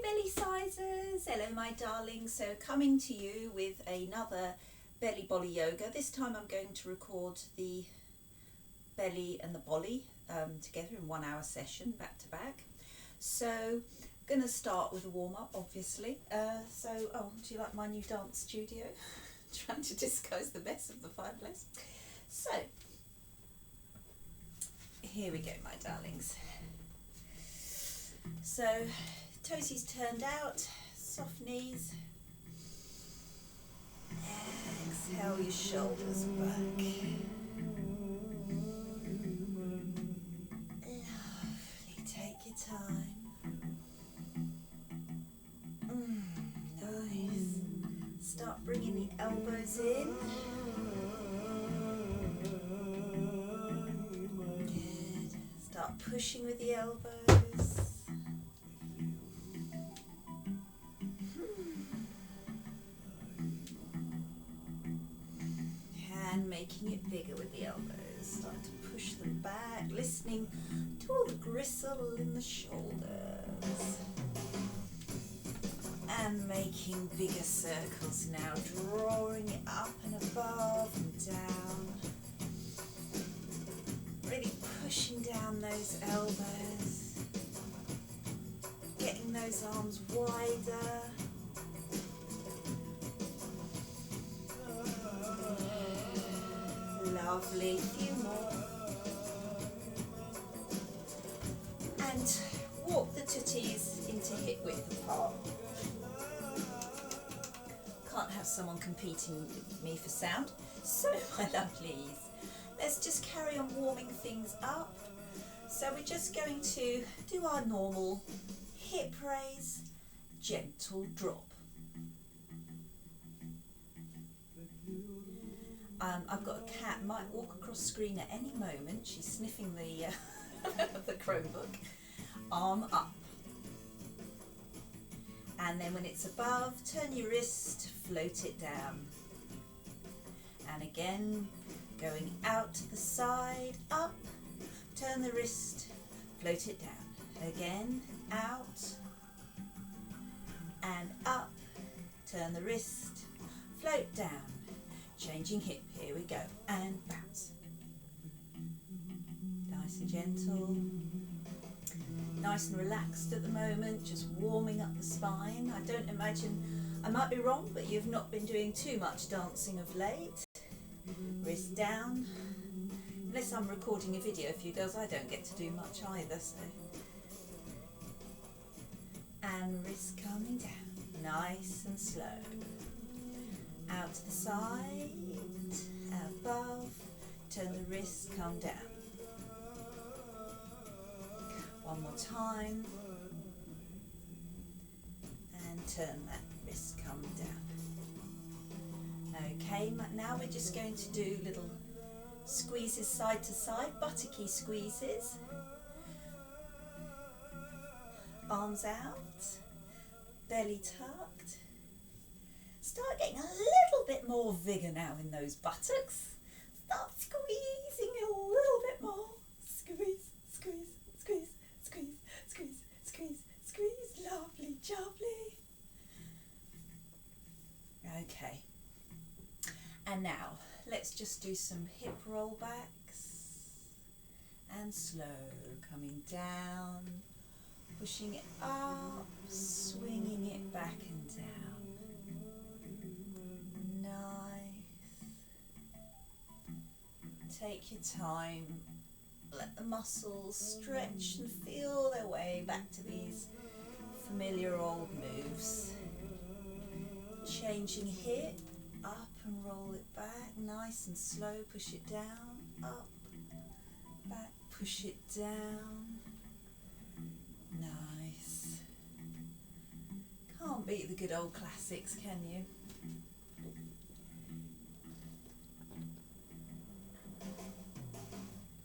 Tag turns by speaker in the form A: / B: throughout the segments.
A: Bellycisers, hello my darlings. So coming to you with another belly bolly yoga. This time I'm going to record the belly and the bolly together in 1 hour session back to back. So I'm going to start with a warm-up obviously. Oh, do you like my new dance studio? Trying to disguise the mess of the fireplace. So here we go my darlings. So toesies turned out, soft knees. Exhale your shoulders back. Lovely, take your time. Nice. Start bringing the elbows in. Good. Start pushing with the elbows. And making it bigger with the elbows. Start to push them back, listening to all the gristle in the shoulders. And making bigger circles now, drawing it up and above and down. Really pushing down those elbows. Getting those arms wider. Lovely, few more. And walk the titties into hip width apart. Can't have someone competing with me for sound. So my lovelies, let's just carry on warming things up. So we're just going to do our normal hip raise, gentle drop. I've got a cat, might walk across screen at any moment. She's sniffing the, the Chromebook. Arm up. And then when it's above, turn your wrist, float it down. And again, going out to the side, up, turn the wrist, float it down. Again, out, and up, turn the wrist, float down. Changing hip, here we go, and bounce. Nice and gentle, nice and relaxed at the moment, just warming up the spine. I don't imagine, I might be wrong, but you've not been doing too much dancing of late. Wrist down. Unless I'm recording a video for you girls, I don't get to do much either, so. And wrist coming down, nice and slow. Out to the side, above, turn the wrist, come down. One more time, and turn that wrist, come down. Okay, now we're just going to do little squeezes side to side, buttocky squeezes. Arms out, belly tucked. Start getting a little bit more vigour now in those buttocks. Start squeezing a little bit more. Squeeze, squeeze, squeeze, squeeze, squeeze, squeeze, squeeze. Lovely, jubbly. Okay. And now, let's just do some hip rollbacks. And slow, coming down, pushing it up, swinging it back and down. Take your time, let the muscles stretch and feel their way back to these familiar old moves. Changing hip, up and roll it back, nice and slow, push it down, up, back, push it down. Nice. Can't beat the good old classics, can you?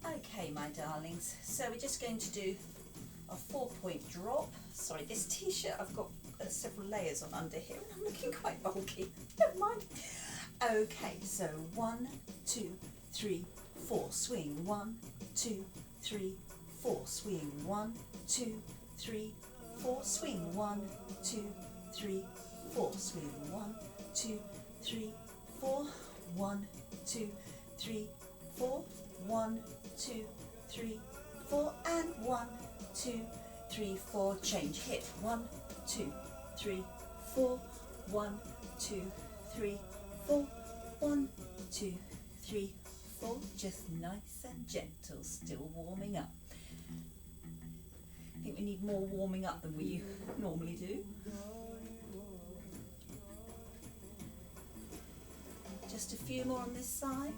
A: Okay, my darlings, so we're just going to do a 4-point drop. Sorry, this t-shirt, I've got several layers on under here and I'm looking quite bulky. Never mind. Okay, so 1, 2, 3, 4, swing. 1, 2, 3, 4, swing. 1, 2, 3, 4, swing, 1, 2, 3, 4, swing, 1, 2, 3, 4, 1, 2, 3, 4, 1, 2, 3, 4, and 1, 2, 3, 4, change, hip, 1, 2, 3, 4, 1, 2, 3, 4, 1, 2, 3, 4, just nice and gentle, still warming up. I think we need more warming up than we normally do. Just a few more on this side.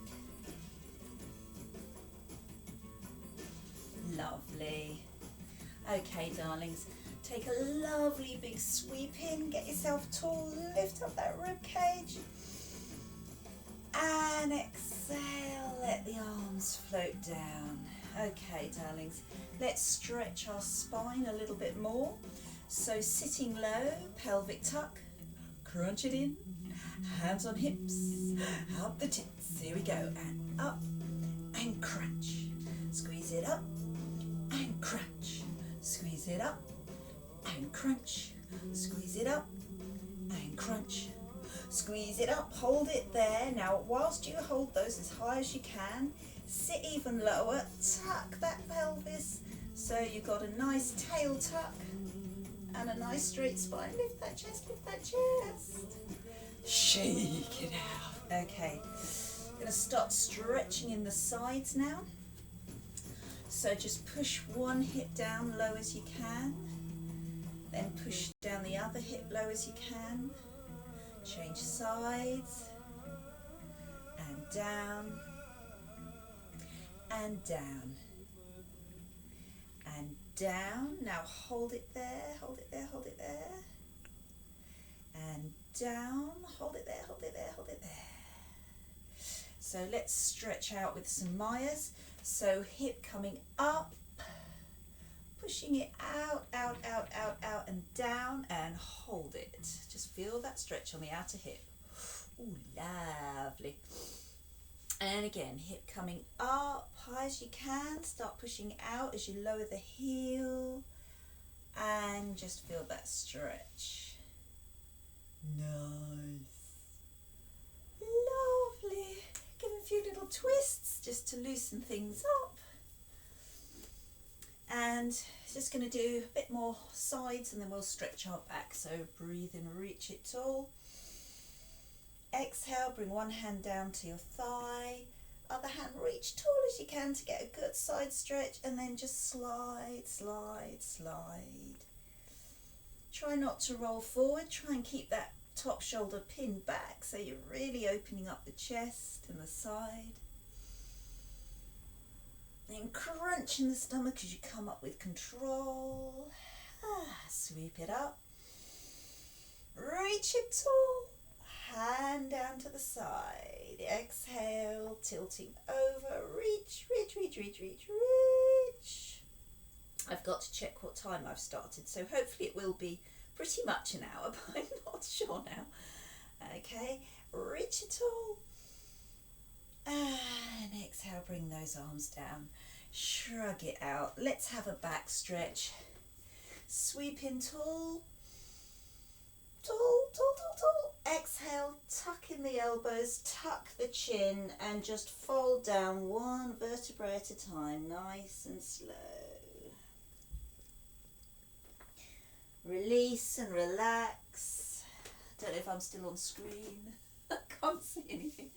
A: Lovely. Okay, darlings, take a lovely big sweep in, get yourself tall, lift up that rib cage, and exhale, let the arms float down. Okay, darlings, let's stretch our spine a little bit more. So sitting low, pelvic tuck, crunch it in, hands on hips, up the tits, here we go, and up, and crunch, squeeze it up, and crunch, squeeze it up, and crunch, squeeze it up, and crunch, squeeze it up, hold it there. Now whilst you hold those as high as you can, sit even lower, tuck that pelvis so you've got a nice tail tuck and a nice straight spine. Lift that chest, lift that chest. Shake it out. Okay, I'm going to start stretching in the sides now. So just push one hip down low as you can, then push down the other hip low as you can. Change sides, and down, and down, and down. Now hold it there, hold it there, hold it there, and down, hold it there, hold it there, hold it there. So let's stretch out with some Mayas. So hip coming up, pushing it out, out, out, out, out, and down, and hold it. Just feel that stretch on the outer hip. Ooh, lovely. And again, hip coming up, high as you can. Start pushing out as you lower the heel, and just feel that stretch. Nice. Lovely. Give a few little twists just to loosen things up. And just going to do a bit more sides and then we'll stretch our back. So breathe in, reach it tall. Exhale, bring one hand down to your thigh. Other hand, reach tall as you can to get a good side stretch, and then just slide, slide, slide. Try not to roll forward. Try and keep that top shoulder pinned back so you're really opening up the chest and the side. Then crunch in the stomach as you come up with control. Sweep it up. Reach it tall. Hand down to the side. Exhale, tilting over. Reach, reach, reach, reach, reach, reach. I've got to check what time I've started, so hopefully it will be pretty much an hour, but I'm not sure now. Okay, reach it all. And exhale, bring those arms down. Shrug it out. Let's have a back stretch. Sweep in tall. Tall, tall, tall, tall. Exhale, tuck in the elbows, tuck the chin, and just fold down one vertebrae at a time, nice and slow. Release and relax. Don't know if I'm still on screen. I can't see anything.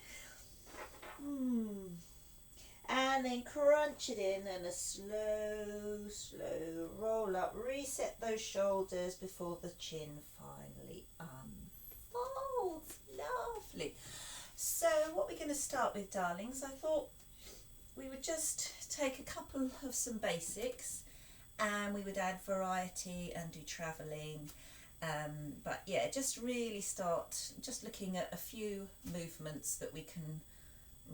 A: And then crunch it in and a slow, slow roll up. Reset those shoulders before the chin finally unfolds. Lovely. So what we're going to start with, darlings, I thought we would just take a couple of some basics and we would add variety and do travelling. But yeah, just really start just looking at a few movements that we can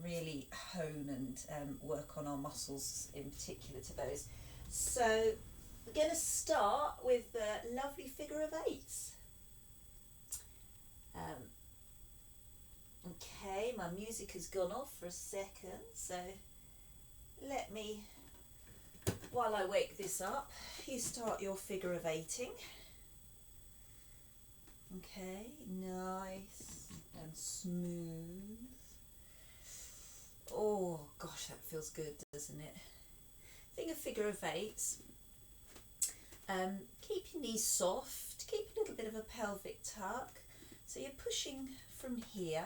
A: really hone and work on our muscles in particular to those. So we're going to start with the lovely figure of eights. Okay, my music has gone off for a second, so let me while I wake this up, you start your figure of eighting. Okay, nice and smooth. Oh gosh, that feels good, doesn't it? Think of figure of eights. Keep your knees soft, keep a little bit of a pelvic tuck. So you're pushing from here.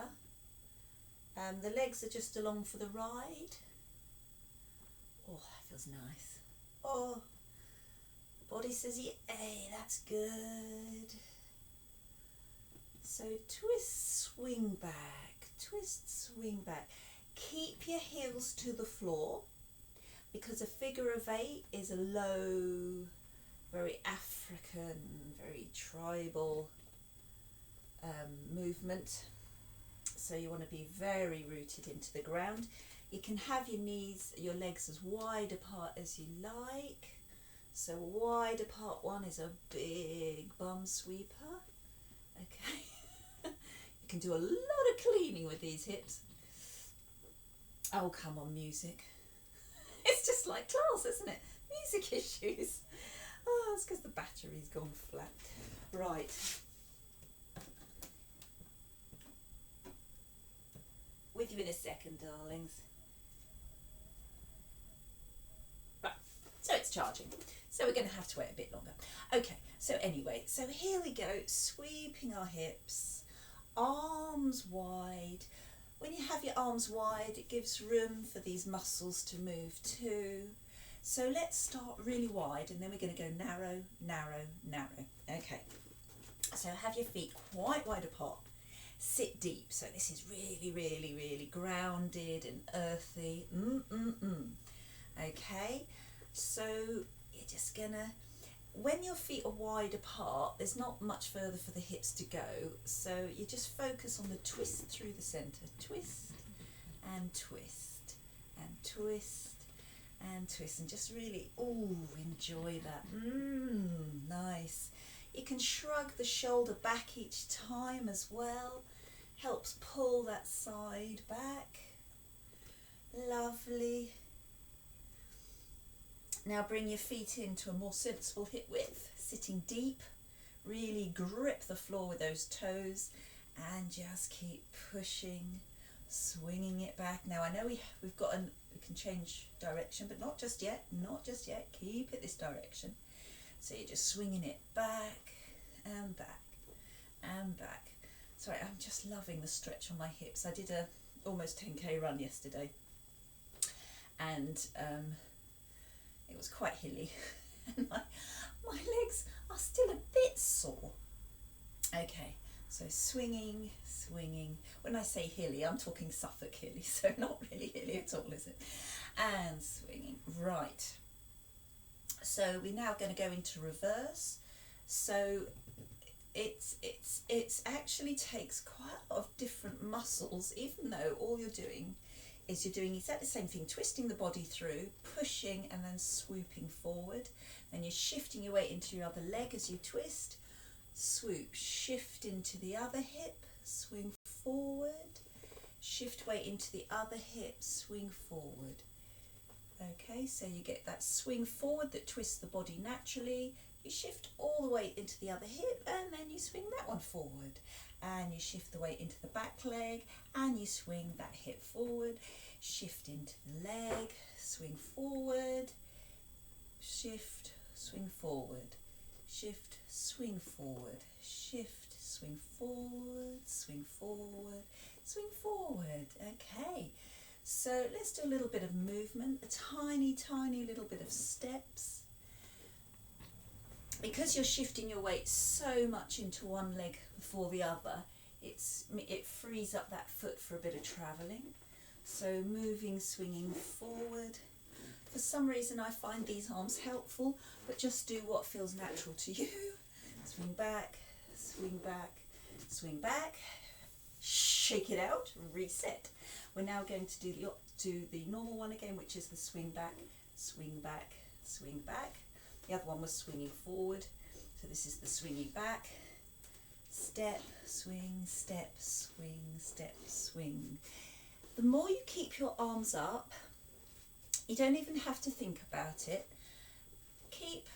A: The legs are just along for the ride. Oh, that feels nice. Oh, the body says, yay, that's good. So twist, swing back, twist, swing back. Keep your heels to the floor, because a figure of eight is a low, very African, very tribal movement. So you want to be very rooted into the ground. You can have your knees, your legs as wide apart as you like. So wide apart one is a big bum sweeper. Okay. You can do a lot of cleaning with these hips. Oh, come on, music. It's just like class, isn't it? Music issues. Oh, it's because the battery's gone flat. Right. With you in a second, darlings. Right, so it's charging. So we're going to have to wait a bit longer. Okay, so anyway, so here we go, sweeping our hips, arms wide. When you have your arms wide, it gives room for these muscles to move too. So let's start really wide, and then we're going to go narrow, narrow, narrow. Okay, so have your feet quite wide apart. Sit deep. So this is really, really, really grounded and earthy. Okay, so you're just gonna, when your feet are wide apart, there's not much further for the hips to go. So you just focus on the twist through the center. Twist and twist and twist and twist, and just really, enjoy that. Nice. You can shrug the shoulder back each time as well. Helps pull that side back. Lovely. Now bring your feet into a more sensible hip width, sitting deep. Really grip the floor with those toes and just keep pushing, swinging it back. Now I know we can change direction, but not just yet, not just yet. Keep it this direction. So you're just swinging it back and back and back. Sorry, I'm just loving the stretch on my hips. I did a almost 10k run yesterday, and it was quite hilly, and my legs are still a bit sore. Okay, so swinging, swinging. When I say hilly, I'm talking Suffolk hilly, so not really hilly at all, is it? And swinging, right. So we're now going to go into reverse. So it's actually takes quite a lot of different muscles, even though all you're doing is exactly the same thing, twisting the body through, pushing and then swooping forward. Then you're shifting your weight into your other leg as you twist, swoop, shift into the other hip, swing forward, shift weight into the other hip, swing forward. Okay, so you get that swing forward that twists the body naturally. You shift all the weight into the other hip, and then you swing that one forward. And you shift the weight into the back leg, and you swing that hip forward. Shift into the leg, swing forward, shift, swing forward, shift, swing forward, shift, swing forward, swing forward, swing forward. Okay. So let's do a little bit of movement, a tiny, tiny little bit of steps. Because you're shifting your weight so much into one leg before the other, it frees up that foot for a bit of travelling. So moving, swinging forward. For some reason I find these arms helpful, but just do what feels natural to you. Swing back, swing back, swing back, shake it out, reset. We're now going to do the normal one again, which is the swing back, swing back, swing back. The other one was swinging forward, so this is the swinging back. Step, swing, step, swing, step, swing. The more you keep your arms up, you don't even have to think about it. keep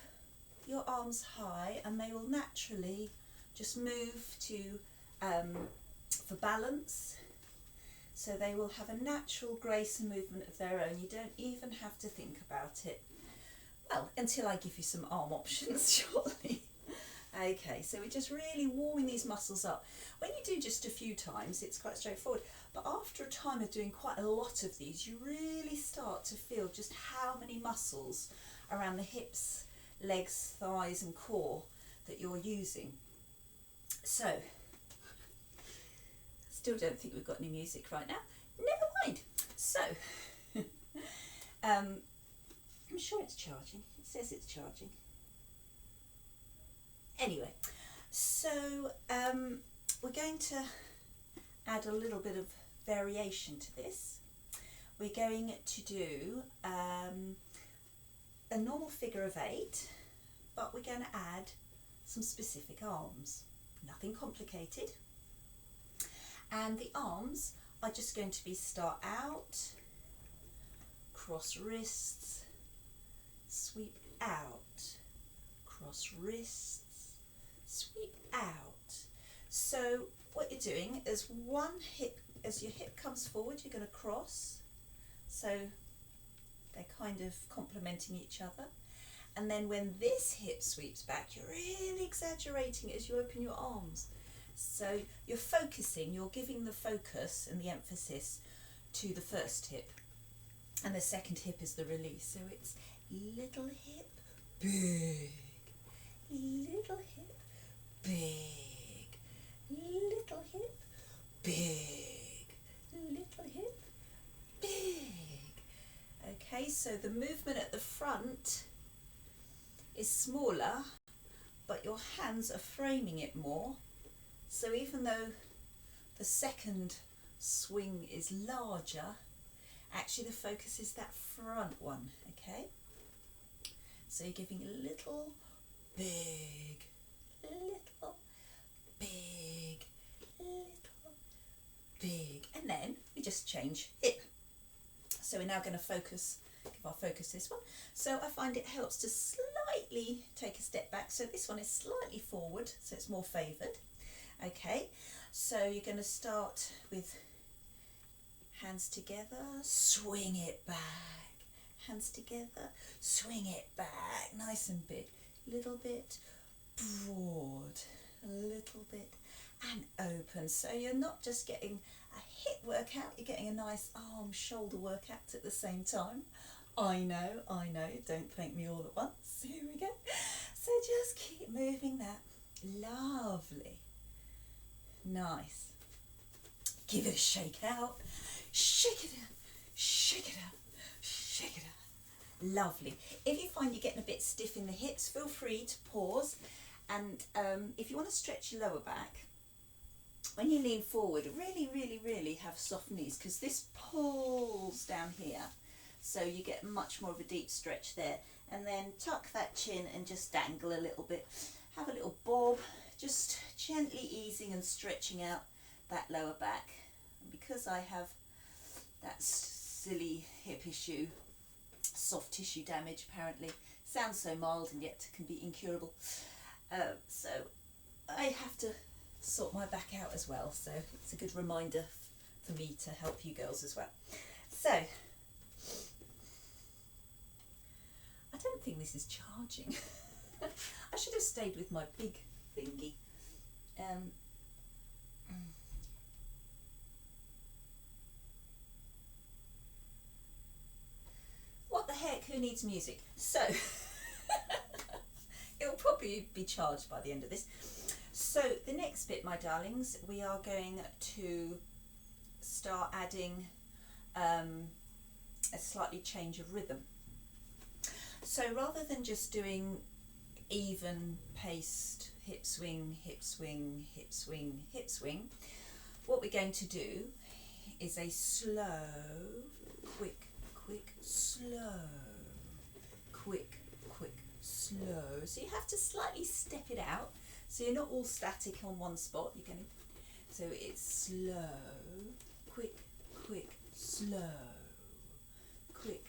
A: your arms high and they will naturally just move to for balance. So they will have a natural grace and movement of their own. You don't even have to think about it. Well, until I give you some arm options shortly. Okay, so we're just really warming these muscles up. When you do just a few times, it's quite straightforward. But after a time of doing quite a lot of these, you really start to feel just how many muscles around the hips, legs, thighs and core that you're using. So, still don't think we've got any music right now. Never mind. So, I'm sure it's charging. It says it's charging. Anyway, so we're going to add a little bit of variation to this. We're going to do a normal figure of 8, but we're going to add some specific arms. Nothing complicated. And the arms are just going to be start out, cross wrists, sweep out, cross wrists, sweep out. So what you're doing is one hip, as your hip comes forward, you're going to cross. So they're kind of complementing each other. And then when this hip sweeps back, you're really exaggerating it as you open your arms. So you're focusing, you're giving the focus and the emphasis to the first hip. And the second hip is the release. So it's little hip, big, little hip, big, little hip, big, little hip, big. Okay, so the movement at the front is smaller, but your hands are framing it more. So even though the second swing is larger, actually the focus is that front one, okay? So you're giving a little, big, little, big, little, big, and then we just change hip. So we're now going to focus, give our focus this one. So I find it helps to slightly take a step back. So this one is slightly forward, so it's more favoured. Okay, so you're going to start with hands together, swing it back, hands together, swing it back, nice and big, little bit broad, a little bit and open. So you're not just getting a hip workout, you're getting a nice arm shoulder workout at the same time. I know, don't thank me all at once. Here we go. So just keep moving that. Lovely. Nice. Give it a shake out. Shake it out. Shake it out. Shake it out. Lovely. If you find you're getting a bit stiff in the hips, feel free to pause. And if you want to stretch your lower back, when you lean forward, really have soft knees, because this pulls down here. So you get much more of a deep stretch there. And then tuck that chin and just dangle a little bit. Have a little bob. Just gently easing and stretching out that lower back. And because I have that silly hip issue, soft tissue damage apparently, sounds so mild and yet can be incurable. So I have to sort my back out as well. So it's a good reminder for me to help you girls as well. So I don't think this is charging. I should have stayed with my big thingy. What the heck, who needs music? So it'll probably be charged by the end of this. So the next bit, my darlings, we are going to start adding a slightly change of rhythm. So rather than just doing even paced hip swing, hip swing, hip swing, hip swing, what we're going to do is a slow, quick, slow, quick, slow. So you have to slightly step it out, so you're not all static on one spot. You're going to, so it's slow, quick, slow, quick,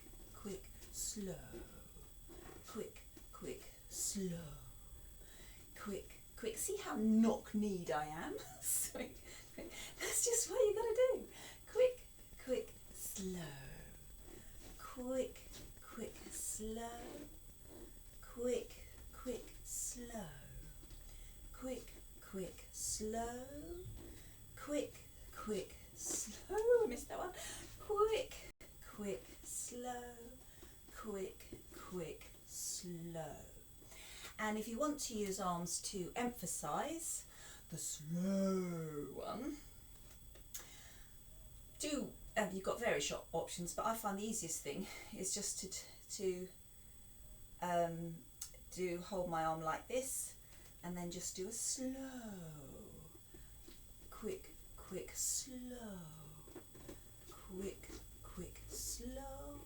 A: slow, quick, quick, slow, quick, quick. See how knock-kneed I am? Quick. That's just what you got to do. Quick, quick, slow. Quick, quick, slow. Quick, quick, slow. Quick, quick, slow. Quick, quick, slow. I missed that one. Quick, quick, slow. Quick, quick, slow. And if you want to use arms to emphasize the slow one, you've got various options, but I find the easiest thing is just to hold my arm like this and then just do a slow, quick, quick, slow, quick, quick, slow,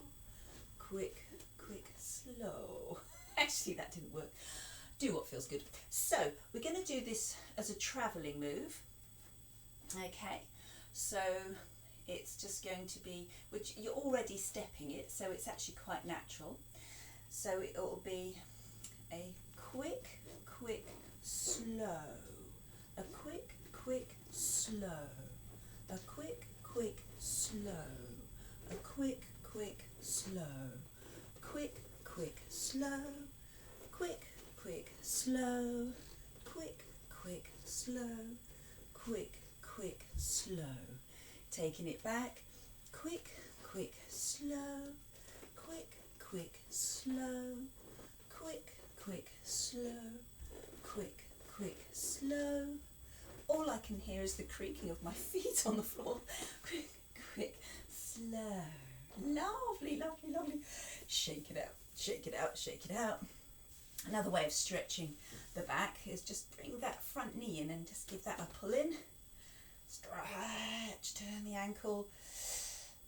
A: quick, quick, slow. Actually, that didn't work. Do what feels good. So we're going to do this as a travelling move. Okay, so it's just going to be, which you're already stepping it, so it's actually quite natural. So it will be a quick, quick, slow, a quick, quick, slow, a quick, quick, slow, a quick, quick, slow, quick, quick, slow, quick, quick, slow, quick, quick, slow, quick, quick, slow. Taking it back, quick, quick, slow, quick, quick, slow, quick, quick, slow, quick, quick, slow. All I can hear is the creaking of my feet on the floor. Quick, quick, slow. Lovely, lovely, lovely. Shake it out, shake it out, shake it out. Another way of stretching the back is just bring that front knee in and just give that a pull in. Stretch, turn the ankle.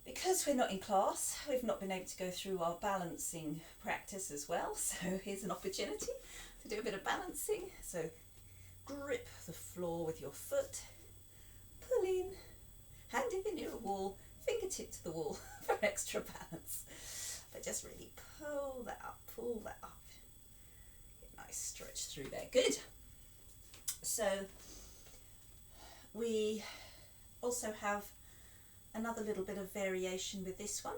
A: Because we're not in class, we've not been able to go through our balancing practice as well. So here's an opportunity to do a bit of balancing. So grip the floor with your foot, pull in, hand if you're near a wall, fingertip to the wall for extra balance. But just really pull that up, pull that up. Get a nice stretch through there. Good. So we also have another little bit of variation with this one.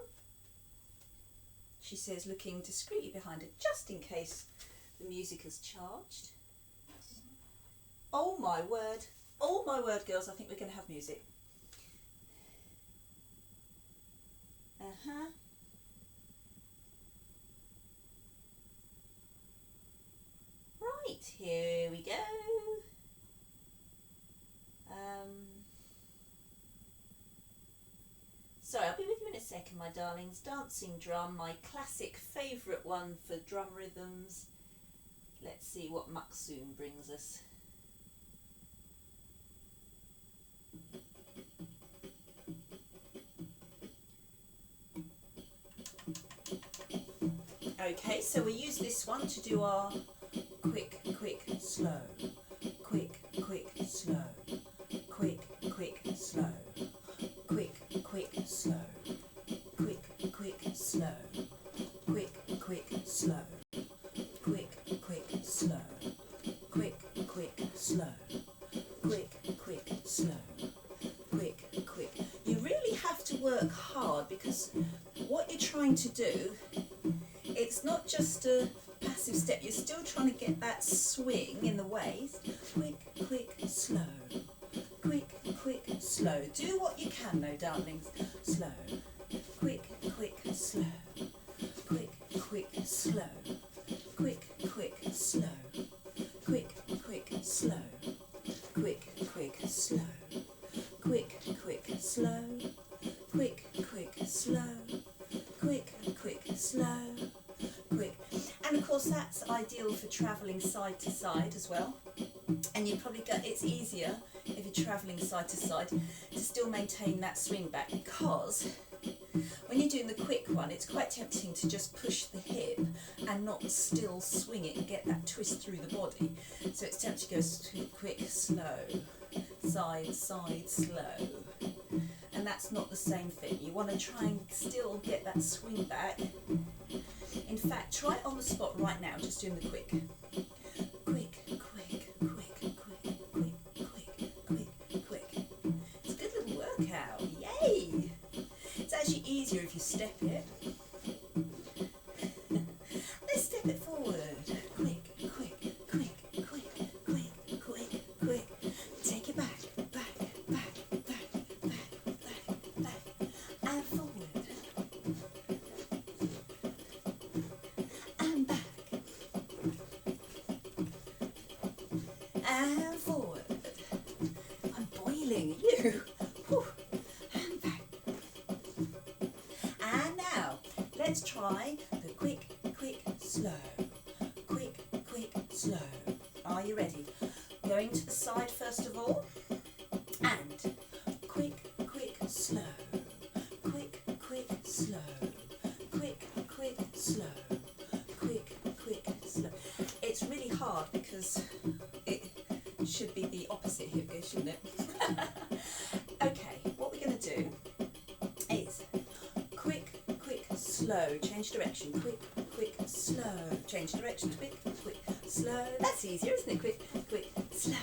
A: She says, looking discreetly behind her, just in case the music has charged. Oh my word, girls, I think we're going to have music. Right, here we go. Sorry, I'll be with you in a second, my darlings. Dancing drum, my classic favourite one for drum rhythms. Let's see what Maksoom brings us. Okay, so we use this one to do our quick, quick, slow, quick, quick, slow, quick, quick, slow, quick, quick, slow, quick, quick, slow, quick, quick, slow, quick, quick, slow, quick, quick, slow, quick, quick, slow, quick, quick. You really have to work hard because what you're trying to do, it's not just a passive step, you're still trying to get that swing in the waist. Quick, quick, slow. Quick, quick, slow. Do what you can though, darlings. Slow. Quick, quick, slow. Quick, quick, slow. Quick, quick, slow. Quick, quick, slow. Quick, quick, slow. Quick, quick, slow. Quick, quick, slow. Quick, quick, slow. Quick. And of course that's ideal for travelling side to side as well. And you probably get, it's easier if you're travelling side to side to still maintain that swing back, because when you're doing the quick one, it's quite tempting to just push the hip and not still swing it and get that twist through the body. So it's tempting to go quick, slow, side, side, slow. And that's not the same thing. You want to try and still get that swing back In fact, try it on the spot right now, just doing the quick. Quick, quick, quick, quick, quick, quick, quick, quick. It's a good little workout, yay! It's actually easier if you step it. Let's step it forward. Quick, quick, quick, quick, quick, quick, quick. Take it back, back, back, back, back, back, back, and forward. And back. And forward. I'm boiling, you. Whew. And back. And now, let's try the quick, quick, slow. Quick, quick, slow. Are you ready? Going to the side first of all. And quick, quick, slow. Quick, quick, slow. Quick, quick, slow. Quick, quick, slow. It's really hard because it should be the opposite here, shouldn't it? Okay, what we're going to do is quick, quick, slow, change direction, quick, quick, slow, change direction, quick, quick, slow. That's easier, isn't it? Quick, quick, slow,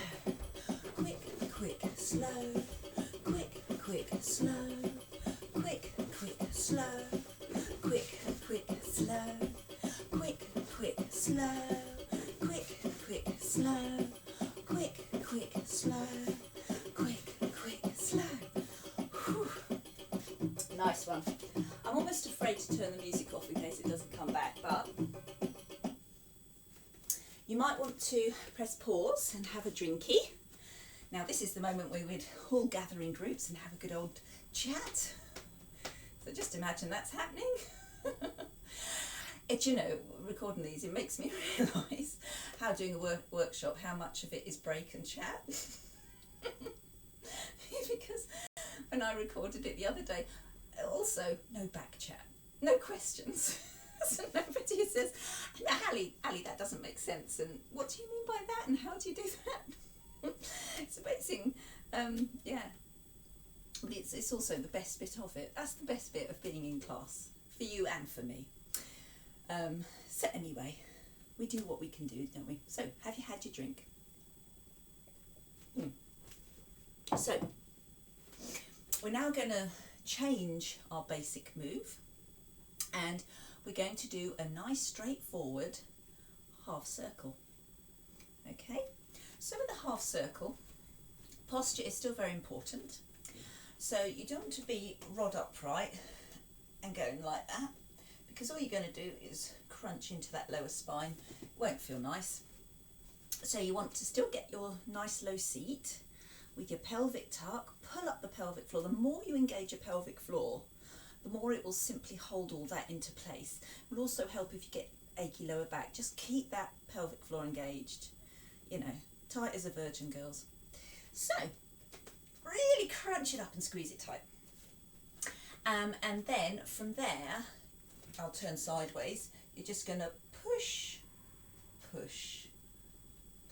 A: quick, quick, slow, quick, quick, slow, quick, quick, slow, quick, quick, slow, quick, quick, slow, quick, quick, slow, quick, quick, slow, quick, quick, slow. Whew. Nice one. I'm almost afraid to turn the music off in case it doesn't come back, but you might want to press pause and have a drinky. Now this is the moment where we'd all gather in groups and have a good old chat. So just imagine that's happening. You know, recording these, it makes me realise how doing a workshop, how much of it is break and chat. Because when I recorded it the other day, also no back chat, no questions. So nobody says, no, Ali, that doesn't make sense, and what do you mean by that, and how do you do that? It's amazing. Yeah, but it's also the best bit of it. That's the best bit of being in class, for you and for me. So anyway, we do what we can do, don't we? So, have you had your drink? So, we're now going to change our basic move, and we're going to do a nice straightforward half circle. Okay, so with the half circle, posture is still very important. So you don't want to be rod upright and going like that, because all you're going to do is crunch into that lower spine. It won't feel nice. So you want to still get your nice low seat with your pelvic tuck. Pull up the pelvic floor. The more you engage your pelvic floor, the more it will simply hold all that into place. It will also help if you get achy lower back. Just keep that pelvic floor engaged, you know, tight as a virgin, girls. So really crunch it up and squeeze it tight. And then from there, I'll turn sideways. You're just going to push, push,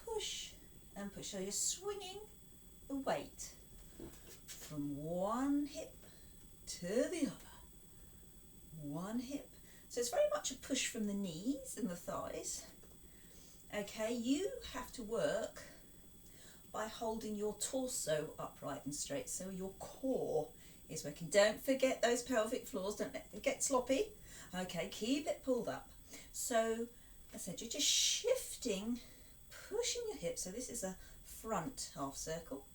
A: push and push. So you're swinging the weight from one hip to the other. One hip. So it's very much a push from the knees and the thighs. Okay, you have to work by holding your torso upright and straight, so your core is working. Don't forget those pelvic floors, don't let them get sloppy. Okay, keep it pulled up. So, as I said, you're just shifting, pushing your hips. So this is a front half circle.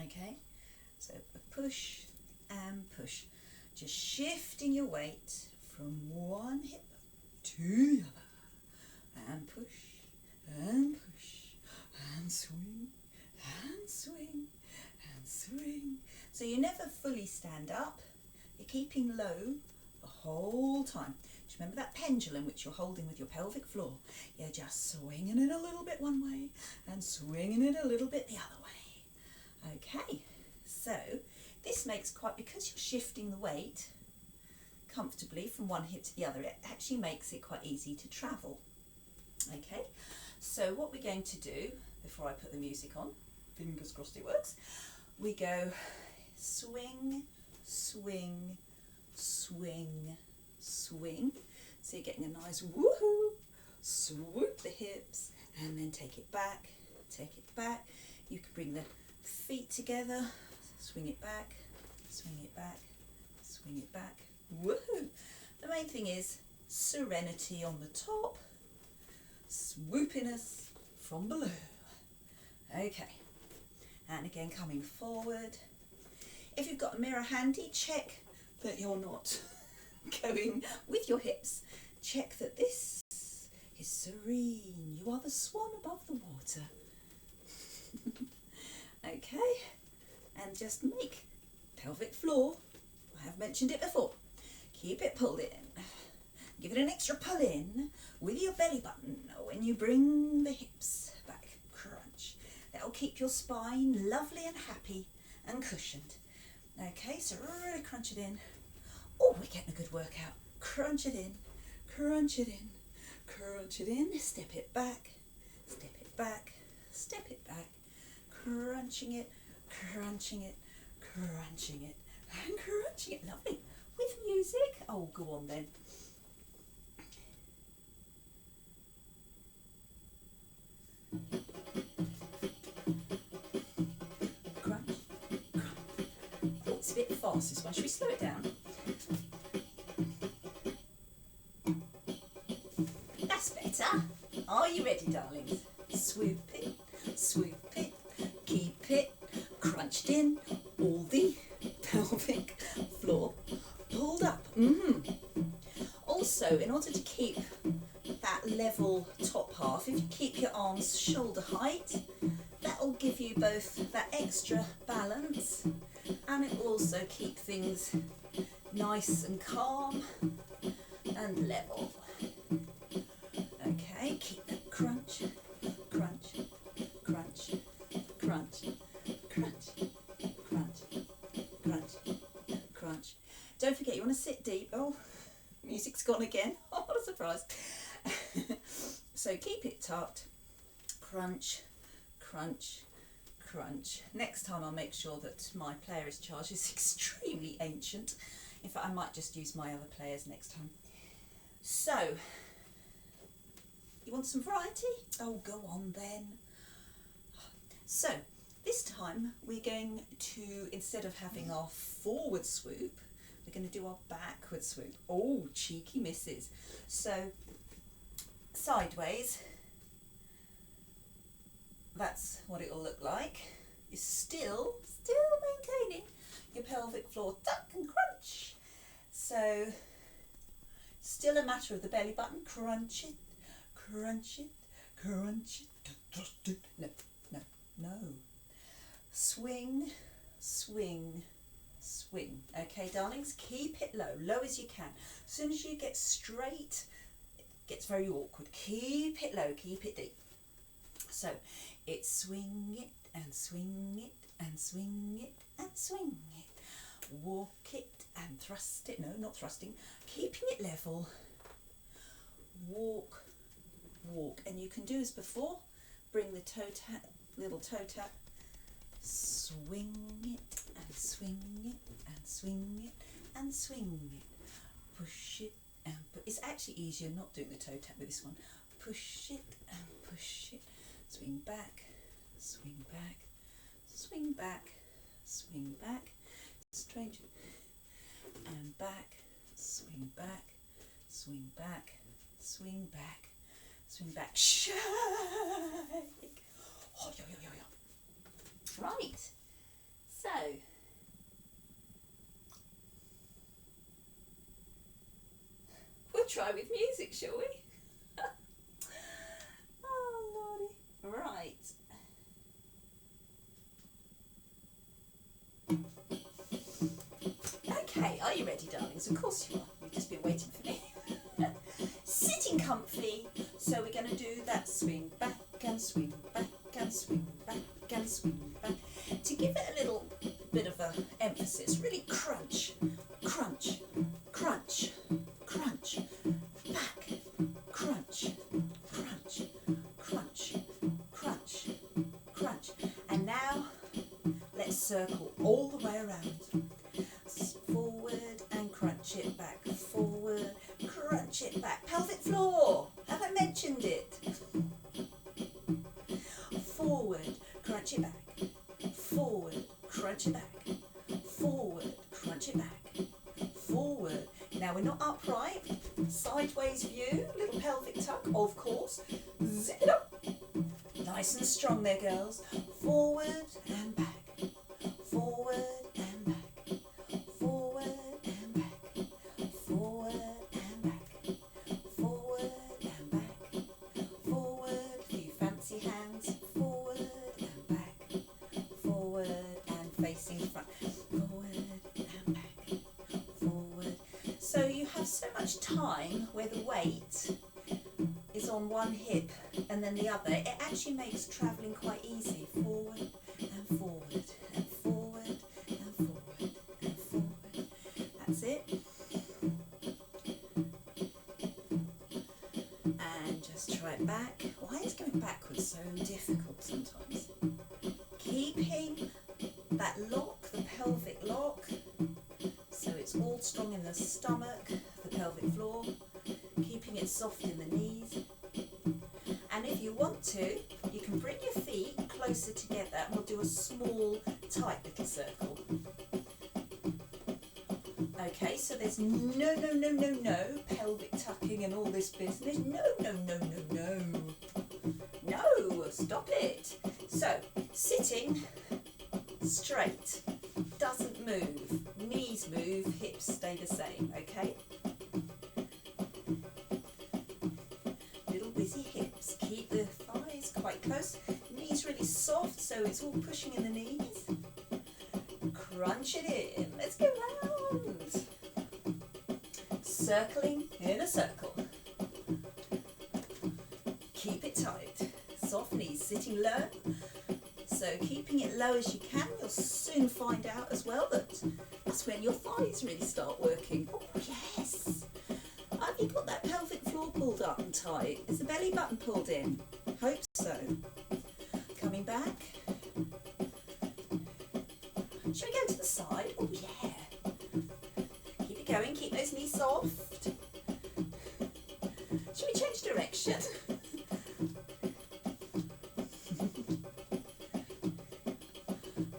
A: Okay, so a push and push. Just shifting your weight from one hip to the other. And push, and push, and swing, and swing, and swing. So you never fully stand up. You're keeping low the whole time. Just remember that pendulum which you're holding with your pelvic floor. You're just swinging it a little bit one way and swinging it a little bit the other way. Okay, so this makes quite, because you're shifting the weight comfortably from one hip to the other, it actually makes it quite easy to travel. Okay, so what we're going to do before I put the music on, fingers crossed it works, we go swing, swing, swing, swing. So you're getting a nice woohoo, swoop the hips and then take it back, take it back. You can bring the feet together, swing it back, swing it back, swing it back, woohoo. The main thing is serenity on the top, swoopiness from below. Okay, and again coming forward. If you've got a mirror handy, check that you're not going with your hips. Check that this is serene. You are the swan above the water. Okay, and just make pelvic floor. I have mentioned it before. Keep it pulled in. Give it an extra pull in with your belly button when you bring the hips back. Crunch. That'll keep your spine lovely and happy and cushioned. Okay, so really crunch it in. Oh, we're getting a good workout. Crunch it in, crunch it in, crunch it in. Step it back, step it back, step it back. Crunching it, crunching it, crunching it, and crunching it. Lovely. With music. Oh, go on then. Crunch, crunch. Oh, it's a bit fast this one. Should we slow it down? That's better. Are you ready, darlings? Swoop it, swoop it, keep it crunched in, all the pelvic floor pulled up. Also, in order to keep that level top half, if you keep your arms shoulder height, that'll give you both that extra balance and it will also keep things nice and calm and level. Okay, keep that crunch, crunch, crunch, crunch, crunch, crunch, crunch, crunch. Don't forget, you want to sit deep. Oh, music's gone again. Oh, what a surprise. So keep it tucked. Crunch, crunch, crunch. Next time I'll make sure that my player's charge is extremely ancient. In fact, I might just use my other players next time. So, you want some variety? Oh, go on then. So, this time we're going to, instead of having our forward swoop, we're going to do our backward swoop. Oh, cheeky misses. So, sideways, that's what it'll look like. You're still maintaining your pelvic floor tuck and crunch. So, still a matter of the belly button. Crunch it, crunch it, crunch it. No, no, no. Swing, swing, swing. Okay, darlings, keep it low, low as you can. As soon as you get straight, it gets very awkward. Keep it low, keep it deep. So, it's swing it and swing it and swing it and swing it. Walk it and thrust it. No, not thrusting. Keeping it level. Walk, walk. And you can do as before. Bring the toe tap, little toe tap. Swing it and swing it and swing it and swing it. Push it and it's actually easier not doing the toe tap with this one. Push it and push it. Swing back, swing back, swing back, swing back. Strange. And back, swing back, swing back, swing back, swing back. Shake. Oh, yo, yo, yo, yo. Right. So, we'll try with music, shall we? Oh, lordy. Right. Okay, are you ready, darlings? Of course you are. You've just been waiting for me. Sitting comfy. So we're going to do that swing back and swing back and swing back and swing back. To give it a little bit of a emphasis, really crunch, crunch, crunch, crunch, back, crunch, crunch, crunch, crunch, crunch. And now let's circle all the way around. Forward and crunch it back, forward, crunch it back. forward, crunch it back, forward, crunch it back, forward, crunch it back, forward. Now we're not upright, sideways view, little pelvic tuck, of course. Zip it up. Nice and strong there, girls. Forward and back, forward and back, forward and back, forward and back, forward and back, forward. A few fancy hands, forward and back, forward and facing front, forward and back, forward. So you have so much time where the weight is on one hip and then the other. It actually makes travelling quite easy. Forward and forward and forward and forward and forward. That's it. And just try it back. Why is going backwards so difficult sometimes? Keeping that lock, the pelvic lock, so it's all strong in the stomach, the pelvic floor, keeping it soft in the knees. And if you want to, you can bring your feet closer together and we'll do a small, tight little circle. Okay, so there's no pelvic tucking and all this business. No. No, stop it. So, sitting straight, doesn't move. Knees move, hips stay the same, okay? Little whizzy hips. Keep the thighs quite close. Knees really soft, so it's all pushing in the knees. Crunch it in. Let's go round. Circling in a circle. Keep it tight. Soft knees, sitting low. So keeping it low as you can, you'll soon find out as well that that's when your thighs really start working. Oh yes! Have you got that pelvic floor pulled up and tight? Is the belly button pulled in? Hope so. Coming back. Should we go to the side? Oh yeah. Keep it going, keep those knees soft. Should we change direction?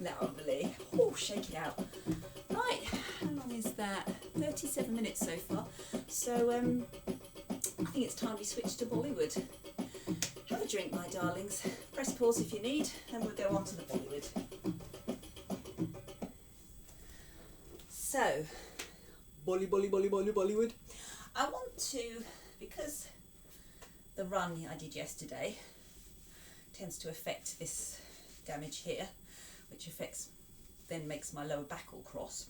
A: Lovely. Oh, shake it out. Right, how long is that? 37 minutes so far. So I think it's time we switch to Bollywood. Have a drink, my darlings. Press pause if you need, and we'll go on to the Bollywood. So, Bollywood. I want to, because the run I did yesterday tends to affect this damage here, which then makes my lower back all cross.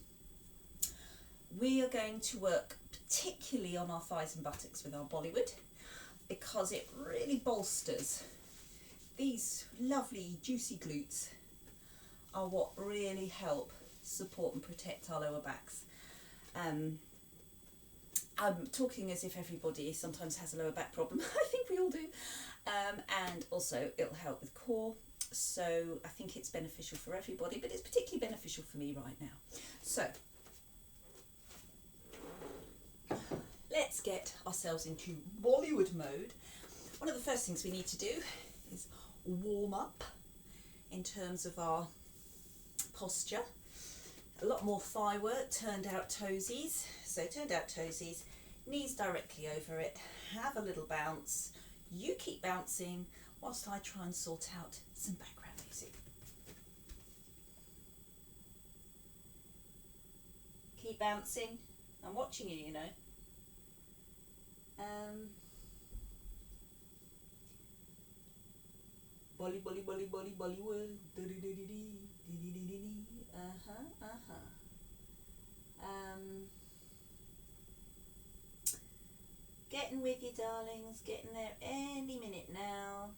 A: We are going to work particularly on our thighs and buttocks with our Bollywood because it really bolsters. These lovely juicy glutes are what really help support and protect our lower backs. I'm talking as if everybody sometimes has a lower back problem. I think we all do. And also it'll help with core. So I think it's beneficial for everybody, but it's particularly beneficial for me right now. So let's get ourselves into Bollywood mode. One of the first things we need to do is warm up in terms of our posture. A lot more thigh work, turned out toesies. So turned out toesies, knees directly over it, have a little bounce. You keep bouncing whilst I try and sort out some background music. Keep bouncing. I'm watching you, you know. Bollywood. Getting with you, darlings. Getting there any minute now.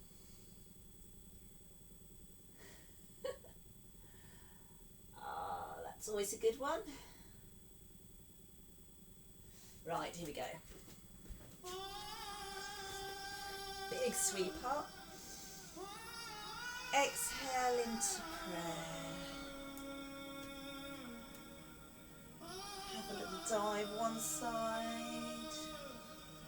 A: That's always a good one. Right, here we go. Big sweep up. Exhale into prayer. Have a little dive one side,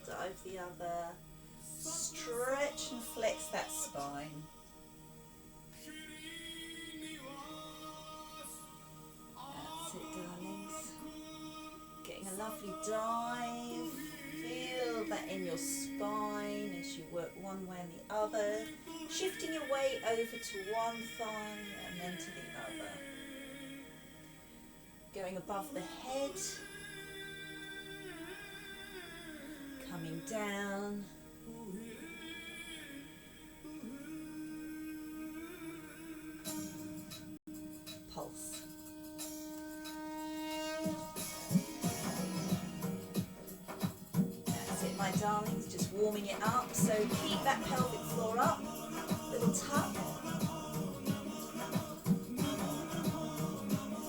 A: dive the other. Stretch and flex that spine. lovely dive. Feel that in your spine as you work one way and the other, shifting your way over to one thigh and then to the other. Going above the head, coming down. Pulse. That's it, my darlings, just warming it up. So keep that pelvic floor up, little tuck.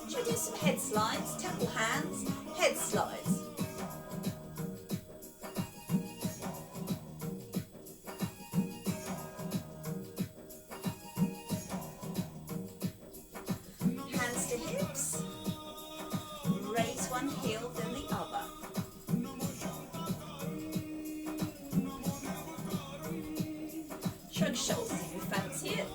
A: Should we do some head slides, temple hands, head slides. Shrug shoulders if you fancy it.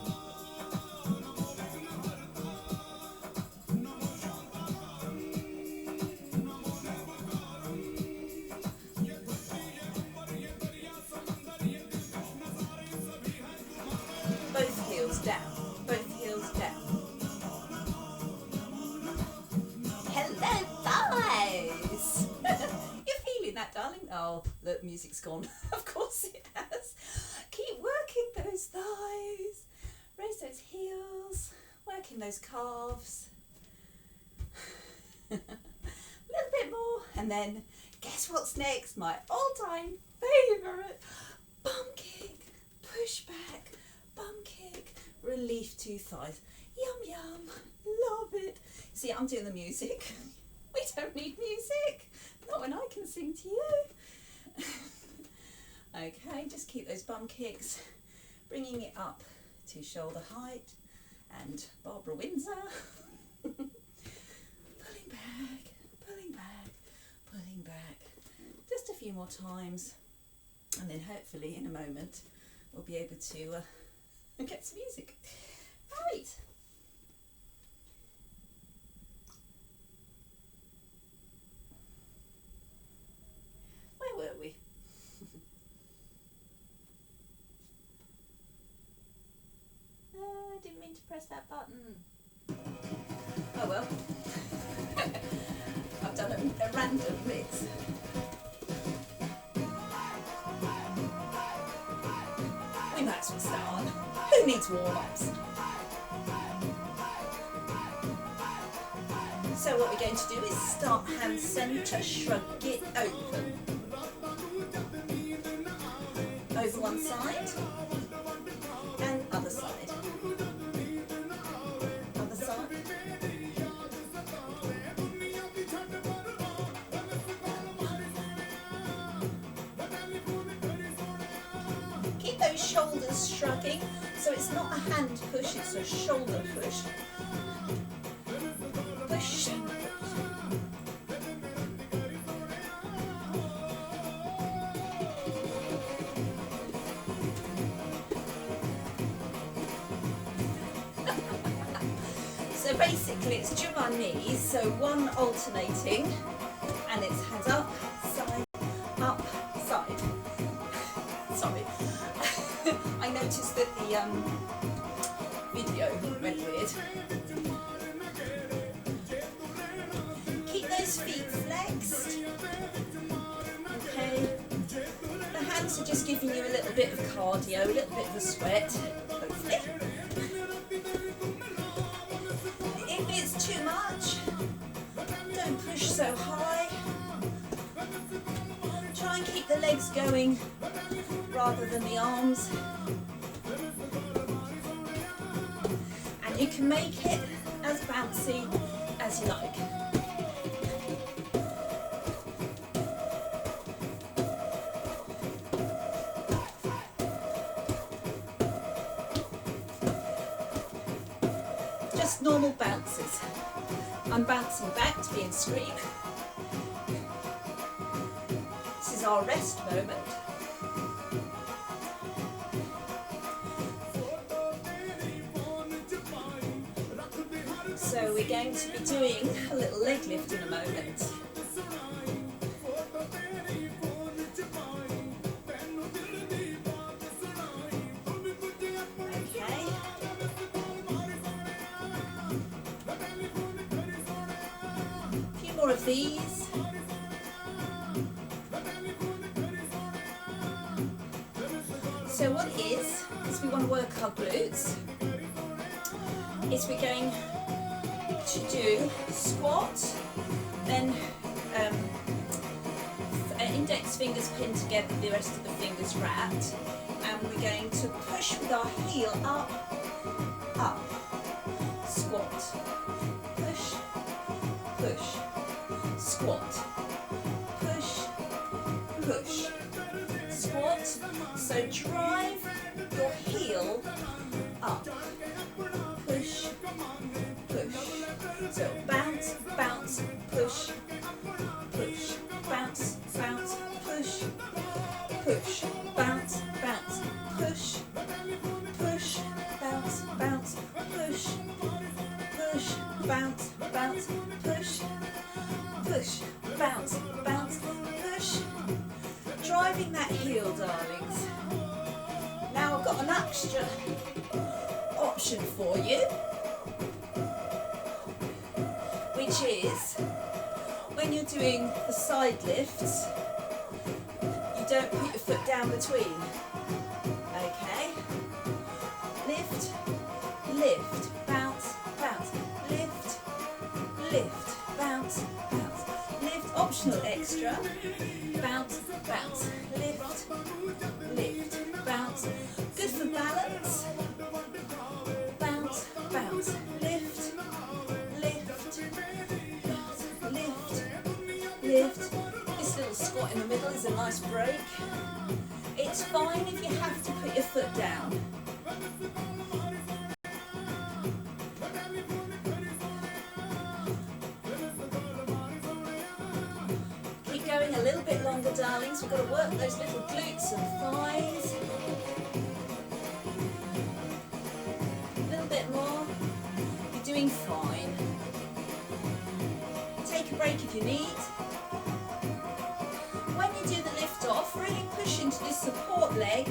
A: Both heels down, both heels down. Hello, thighs! You're feeling that, darling? Oh, the music's gone. Of course it has. Keep working those thighs, raise those heels, working those calves. A little bit more, and then guess what's next? My all-time favourite, bum kick, push back, bum kick, relief to thighs. Yum yum, love it. See, I'm doing the music. We don't need music, not when I can sing to you. Okay, just keep those bum kicks, bringing it up to shoulder height and Barbara Windsor. Pulling back, pulling back, pulling back. Just a few more times, and then hopefully in a moment we'll be able to get some music. Right. Where were we? I didn't mean to press that button. Oh well. I've done a random mix. We might as well start. Who needs warm-ups? So what we're going to do is start hand centre, shrug it open. Over one side and other side. Other side. Keep those shoulders shrugging, so it's not a hand push, it's a shoulder push. Push. So basically it's do our knees, so one alternating, and it's hands up, side, Sorry. I noticed that the video went weird. Keep those feet flexed. Okay. The hands are just giving you a little bit of cardio, a little bit of a sweat, hopefully. If it's too much, don't push so high. Try and keep the legs going rather than the arms. And you can make it as bouncy as you like. Just normal bounces. I'm bouncing back to be in scream. This is our rest moment. So we're going to be doing a little leg lift in a moment. more of these. So what it is we want to work our glutes. We're going to do squat, then index fingers pinned together, the rest of the fingers wrapped, and we're going to push with our heel up, up, squat, push, push, squat, push, push, squat. So drive your heel up, push, push. So bounce, bounce, push, push, bounce, bounce, push, push, bounce, bounce, push, push, bounce, bounce, push, push, bounce, bounce, push, push, bounce, bounce, push. Driving that heel, darlings. Now I've got an extra option for you, which is when you're doing the side lifts, you don't put your foot down between. Okay? Lift, lift, bounce, bounce, lift, lift, bounce, bounce, lift, optional extra, bounce, bounce, lift, lift, bounce, good for balance, bounce, bounce, lift, lift, bounce, lift, lift. This little squat in the middle is a nice break. It's fine if you have to put your foot down. Keep going a little bit longer, darlings. We've got to work those little glutes and thighs. A little bit more. You're doing fine. Take a break if you need. When you do the lift off, really push into this support leg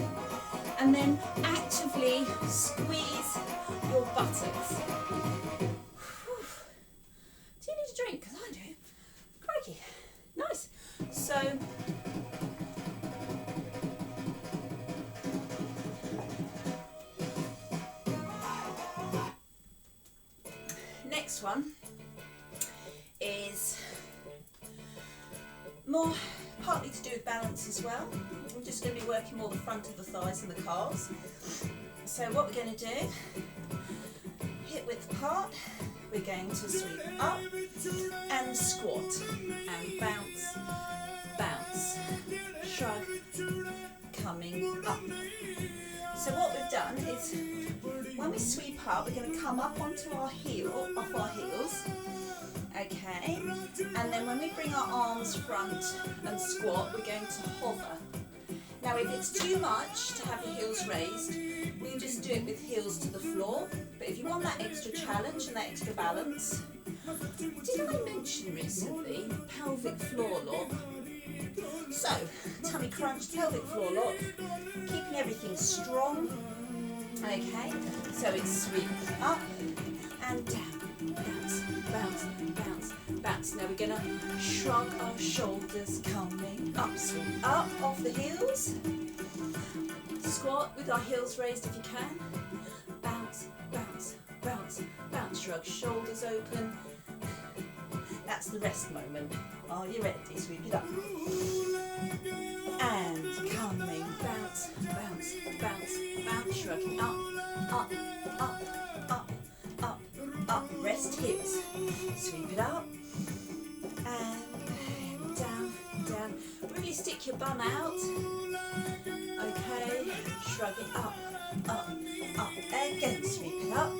A: and then actively squeeze your buttocks. Whew. Do you need a drink? Because I do. Crikey. Nice. So, next one is more partly to do with balance as well. I'm just going to be working more the front of the thighs and the calves. So what we're going to do, hip width apart, we're going to sweep up and squat and bounce, bounce, shrug, coming up. So what we've done is when we sweep up, we're going to come up onto our heel, off our heels. Okay, and then when we bring our arms front and squat, we're going to hover. Now if it's too much to have your heels raised, we can just do it with heels to the floor. But if you want that extra challenge and that extra balance, did I mention recently pelvic floor lock? So, tummy crunch, pelvic floor lock, keeping everything strong. Okay, so it's sweep up and down, bounce, bounce, bounce, bounce. Now we're going to shrug our shoulders, coming up, sweep up off the heels. Squat with our heels raised if you can. Bounce, bounce, bounce, bounce, shrug, shoulders open. That's the rest moment. Are you ready? Sweep it up. And coming, bounce, bounce, bounce, bounce, shrugging up, up, up, up, up, up. Rest heels. Sweep it up. And down, down. Really stick your bum out. Okay, shrug it up, up, up. Again, sweep it up.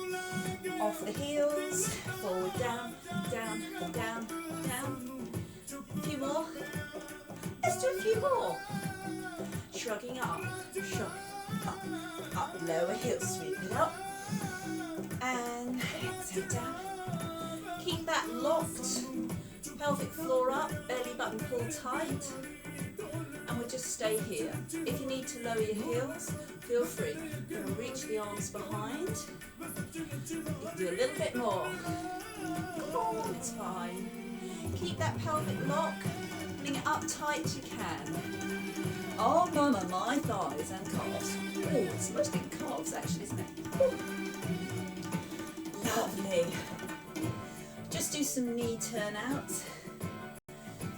A: Off the heels, forward, down, down, down, down. A few more. Let's do a few more. Shrugging up, shrug, up, up. Lower heels, sweep it up. And exhale down. Keep that locked. Pelvic floor up, belly button pull tight. And we'll just stay here. If you need to lower your heels, feel free. You're going to reach the arms behind. You can do a little bit more. Come on, it's fine. Keep that pelvic lock, putting it up tight as you can. Oh mama, my thighs and calves. Oh, it's mostly calves actually, isn't it? Ooh. Lovely. Just do some knee turnouts.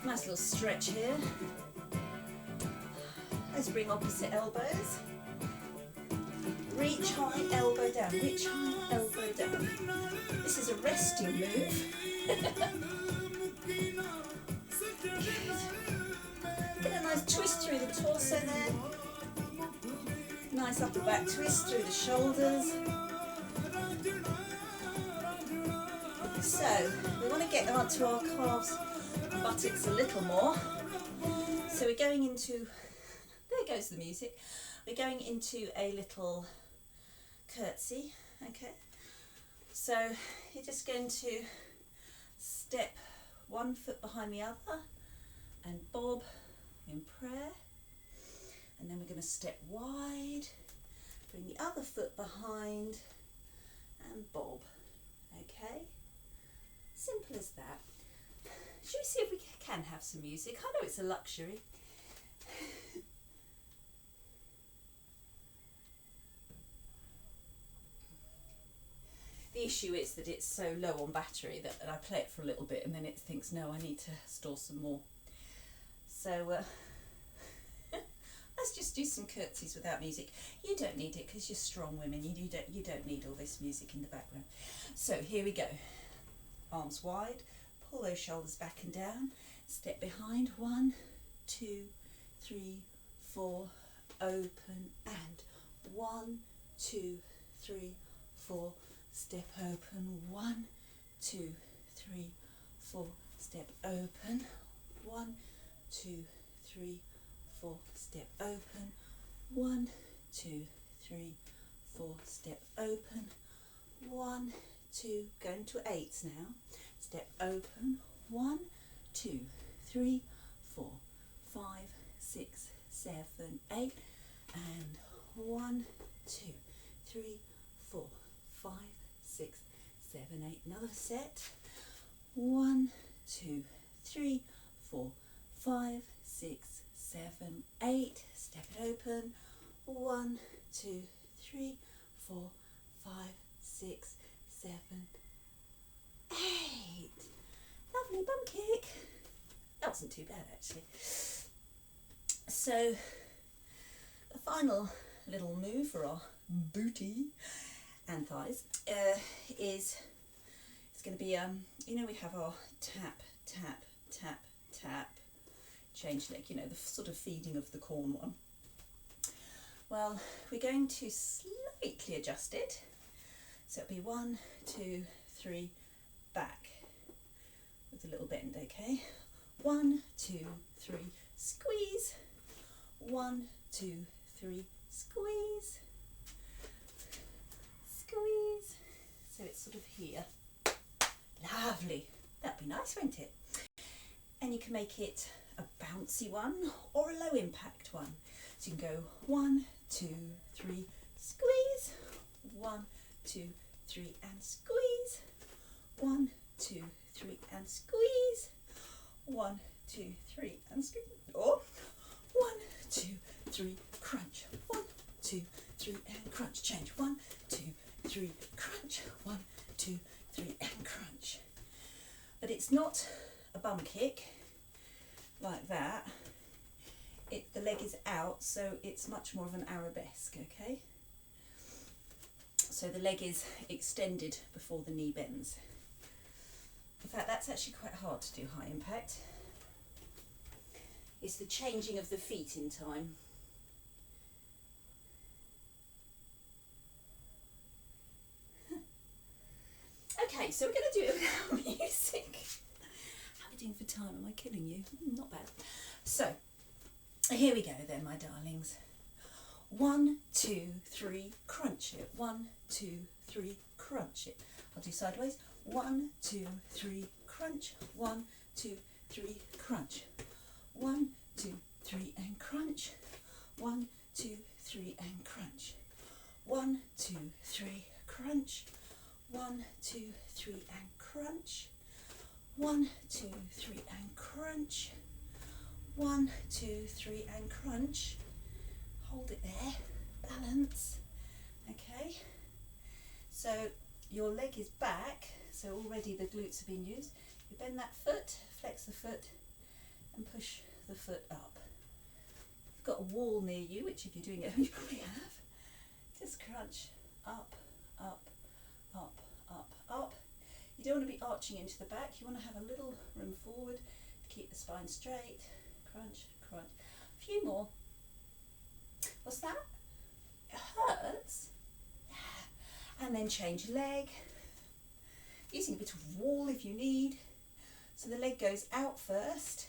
A: Nice little stretch here. Let's bring opposite elbows. Reach high, elbow down. Reach high, elbow down. This is a resting move. Good. Get a nice twist through the torso there. Nice upper back twist through the shoulders. So we want to get onto our calves and buttocks a little more. So we're going into, there goes the music. We're going into a little curtsy, okay? So you're just going to step one foot behind the other and bob in prayer. And then we're going to step wide, bring the other foot behind and bob, okay? Simple as that. Should we see if we can have some music? I know it's a luxury. The issue is that it's so low on battery that I play it for a little bit and then it thinks, no, I need to store some more. So let's just do some curtsies without music. You don't need it because you're strong women. You don't need all this music in the background. So here we go. Arms wide, pull those shoulders back and down, step behind, 1, 2, 3, 4, open, and 1, 2, 3, 4, step open, 1, 2, 3, 4, step open, 1, 2, 3, 4, step open, 1, 2, 3, 4, step open, 1, 2, going to 8s now, step open, 1, 2, 3, 4, 5, 6, 7, 8, and 1, 2, 3, 4, 5, 6, 7, 8, another set, 1, 2, 3, 4, 5, 6, 7, 8, step it open, 1, 2, 3, 4, 5, 6, 7, 8. Lovely bum kick. That wasn't too bad actually. So the final little move for our booty and thighs is it's going to be you know, we have our tap tap tap tap change leg, you know, the sort of feeding of the corn one. Well, we're going to slightly adjust it. So it'll be 1, 2, 3, back with a little bend, okay? 1, 2, 3, squeeze. 1, 2, 3, squeeze. Squeeze. So it's sort of here. Lovely. That'd be nice, wouldn't it? And you can make it a bouncy one or a low impact one. So you can go 1, 2, 3, squeeze. 1, 2, 3, and squeeze. 1, 2, 3, and squeeze. 1, 2, 3, and squeeze. Or 1, 2, 3, crunch. 1, 2, 3, and crunch. Change. 1, 2, 3, crunch. 1, 2, 3, and crunch. But it's not a bum kick like that. The leg is out, so it's much more of an arabesque, okay? So the leg is extended before the knee bends. In fact, that's actually quite hard to do high impact. It's the changing of the feet in time. Okay, so we're going to do it without music. How are we doing for time? Am I killing you? Not bad. So, here we go then, my darlings. 1, 2, 3, crunch it. 1, 2, 3, crunch it. I'll do sideways. 1, 2, 3, crunch. 1, 2, 3, crunch. 1, 2, 3, and crunch. 1, 2, 3, and crunch. 1, 2, 3, crunch. 1, 2, 3, and crunch. 1, 2, 3 and crunch. 1, 2, 3 and crunch. Hold it there, balance. Okay, so your leg is back, so already the glutes have been used. You bend that foot, flex the foot and push the foot up. You've got a wall near you, which if you're doing it, you probably have. Just crunch up, up, up, up, up. You don't want to be arching into the back, you want to have a little room forward to keep the spine straight. Crunch, crunch. A few more. What's that? It hurts. Yeah. And then change leg. Using a bit of wall if you need. So the leg goes out first.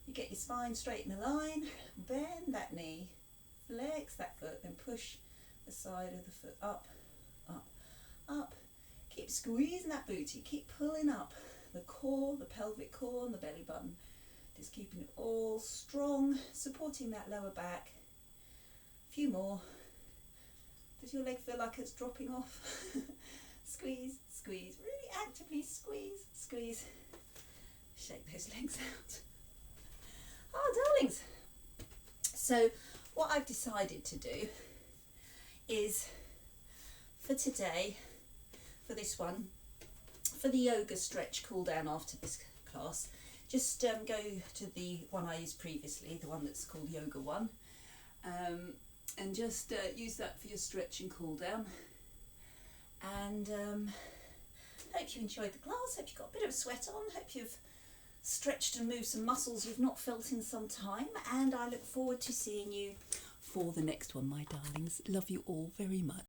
A: You get your spine straight in a line. Bend that knee. Flex that foot. Then push the side of the foot up, up, up. Keep squeezing that booty. Keep pulling up the core, the pelvic core and the belly button. Just keeping it all strong, supporting that lower back. A few more. Does your leg feel like it's dropping off? Squeeze, squeeze, really actively squeeze, squeeze. Shake those legs out. Oh, darlings. So what I've decided to do is, for today, for this one, for the yoga stretch cool down after this class, just go to the one I used previously, the one that's called Yoga 1, and just use that for your stretch and cool down. And hope you enjoyed the class, hope you got a bit of a sweat on, hope you've stretched and moved some muscles you've not felt in some time, and I look forward to seeing you for the next one, my darlings. Love you all very much.